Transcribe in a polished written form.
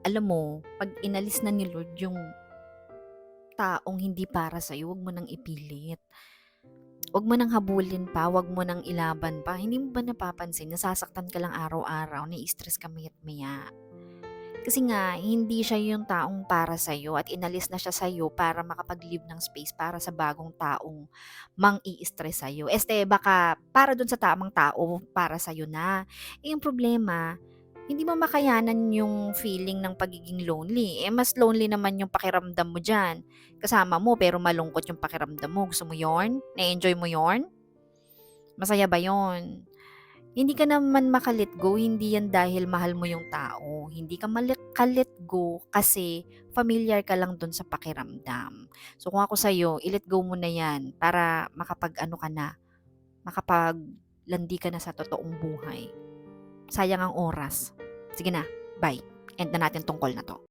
Alam mo, 'pag inalis na ni Lord yung taong hindi para sa'yo, wag mo nang ipilit. Wag mo nang habulin pa, wag mo nang ilaban pa. Hindi mo ba napapansin nasasaktan ka lang araw-araw, nai-stress ka maya't-maya. Kasi nga hindi siya yung taong para sa'yo at inalis na siya sa'yo para makapag-leave ng space para sa bagong taong mang-i-stress sa'yo. Este baka para dun sa tamang tao para sa'yo na. Eh, yung problema, hindi mo makayanan yung feeling ng pagiging lonely. Eh, mas lonely naman yung pakiramdam mo diyan. Kasama mo pero malungkot yung pakiramdam mo. Gusto mo yon? Na-enjoy mo yon? Masaya ba yon? Hindi ka naman maka-let go, hindi yan dahil mahal mo yung tao. Hindi ka ka-let go kasi familiar ka lang dun sa pakiramdam. So kung ako sa'yo, i-let go mo na yan para makapag-ano ka na, makapaglandi ka na sa totoong buhay. Sayang ang oras. Sige na, bye. End na natin tong call na to.